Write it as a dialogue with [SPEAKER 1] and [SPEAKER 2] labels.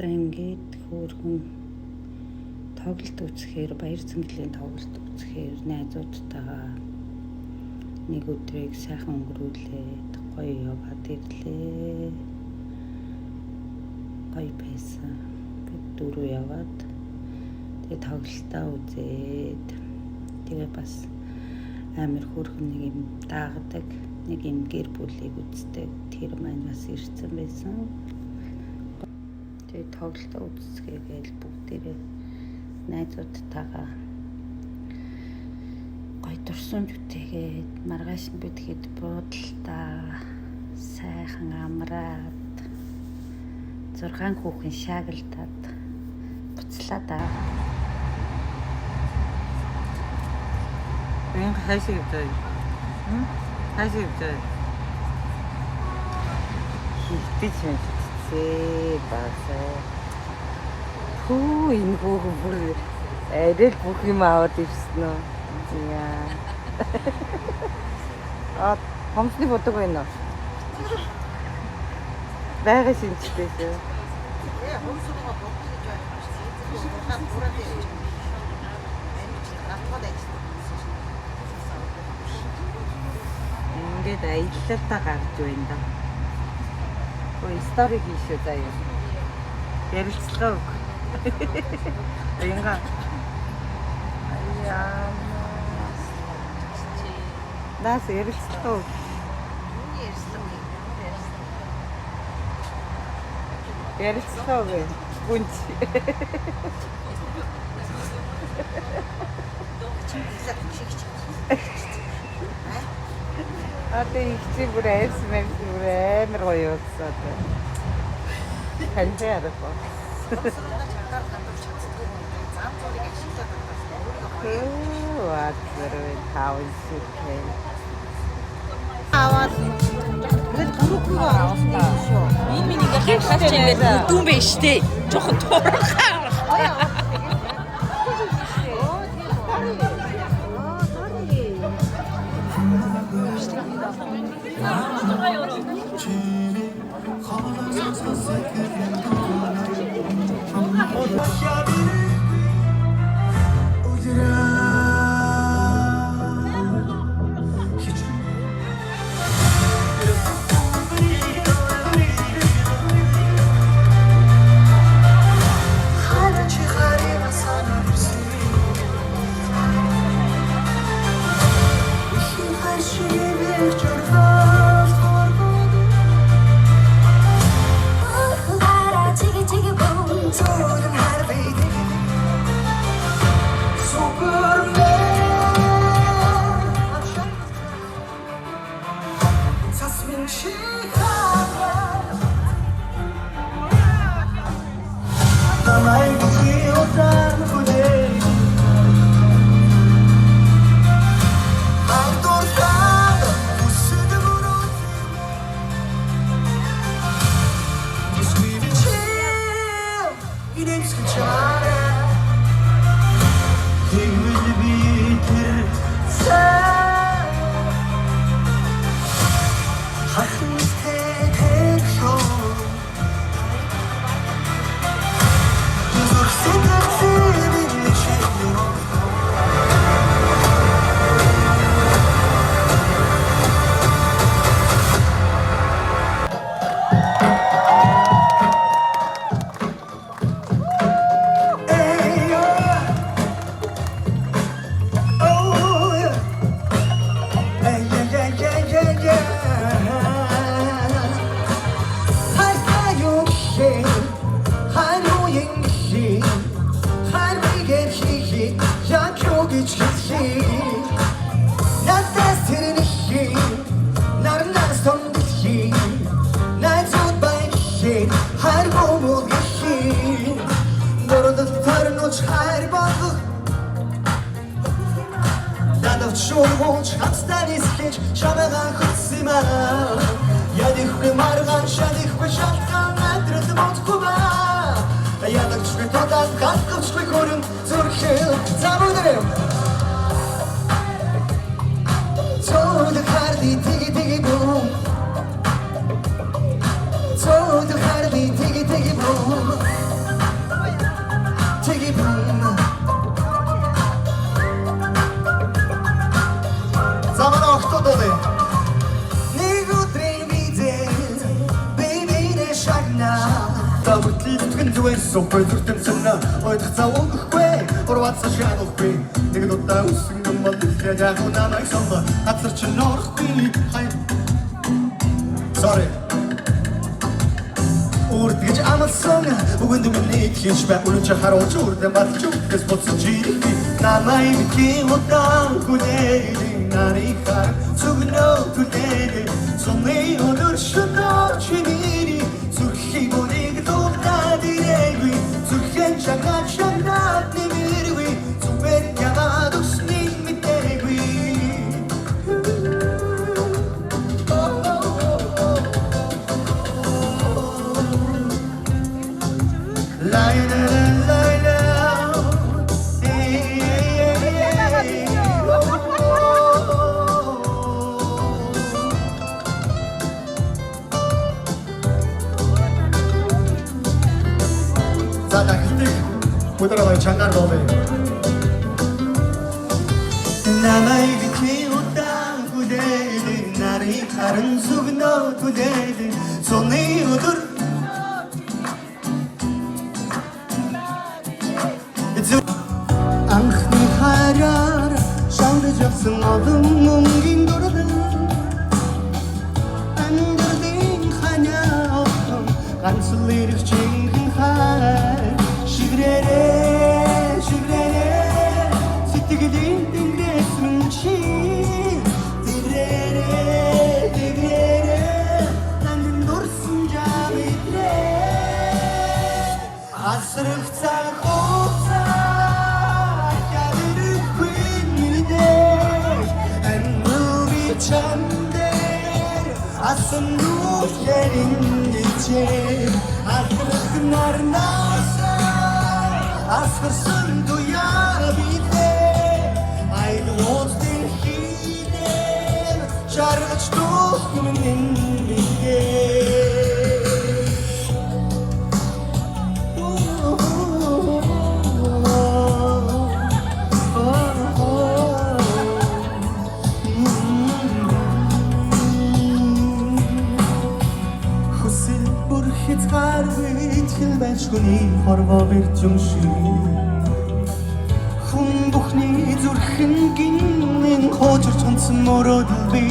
[SPEAKER 1] За ингээд хөөрхөн тоглолт үзэхээр баяр цэнгэлийн тоглолт үзэхээр найзуудтайгаа нэг өдрийг сайхан өнгөрүүлээд гоё яваад ирлээ. Гоё байсан. Дөрөв яваад тэгээ тоглолтоо үзээд тэгээ бас амар хөөрхөн нэг юм даагадаг нэг юм гэр бүлийг үздэг тэр маань бас ирсэн байсан. Тэгээ тоглолтоо үзсгээгээл бүгдээрээ найзуудтайгаа гоё дурсамж үтээгээд маргааш нь бидэхэд буудалтаа сайхан амраад 6 хүүхэн шаагилдаад буцлаа да.
[SPEAKER 2] Ben хайшиг явдаа. Хайшиг явдаа. Хитэж мэдчихээ баасаа. Хөө энэ хүүхэн бүр арай бүх юм аваад ирсэн үү? Яа. Хомсны бодог байна уу? Байга шинжтэй шүү.
[SPEAKER 3] Хомсныгаа бодог гэж байна.
[SPEAKER 2] Ингээд аялалтаа гарч байна да. Ой, стори хийшүү заяа. Ярилцлага өг. Инга. Аяа. Наас ярилцлага өг. Ярилцлага өг. Гүнч. Одоо ихтэй бүр айсмэр бүр амар гоё болсоо. Ханжаарах ба. Ваатэрвэ таавчиг.
[SPEAKER 3] Аваад тэгэл гурваа авалтаа шүү.
[SPEAKER 4] Энэ минийг хавчаач ингээд дүн байж тээ. Жохон туурхаа.
[SPEAKER 5] So the hardy, diggy, diggy, boom. Тавтлитгэн зүгээр супер зүртэн санаа ойдох цаа өнгөхгүй урвац шаахгүй нэг дутаа үсэн гомбол яг намайг сонго хатар чи норхгүй хай sorry үрдэж амалсан үгэнд миний хийж бай үнэн чи харуулж үрдэн батж үгээс боцож намайг бити удаан хүлээ нари хар зүгнөө түлээ сумны өнөр шөнөө чиний зүрхий бүрийг дуулаад ирээгүй зүрхэн чагаад шанаад нэмэргүй зүмэр ягаад усний мэдээгүй 부드러운 장난 노래 남아있기 키웠다 그대들 나를 다른 속은 너 그대들 손에 우들 앙χν이 하려라 샤우르 접승 어둠 뭉긴 도로들 안 그러긴 하냐 간슬리를 징징할 시그레레 시그레레 시티기딘 띵그레스는 치 디그레레 디그레레 난든 노르슨 잠이드레 아스르흐자 곱사 야드르 퀸미니데 And we'll be 참대 아슨 누쉐린 이체 아스르흐 나를 나서 아스르슨 두야 비데 아이도 못된 히데 자르치 도스는 인비데 Бачгүний хорвоо бэрчүнши хүн бүхний зүрхэн гинэн хоочор цонсон мөрөөдөл би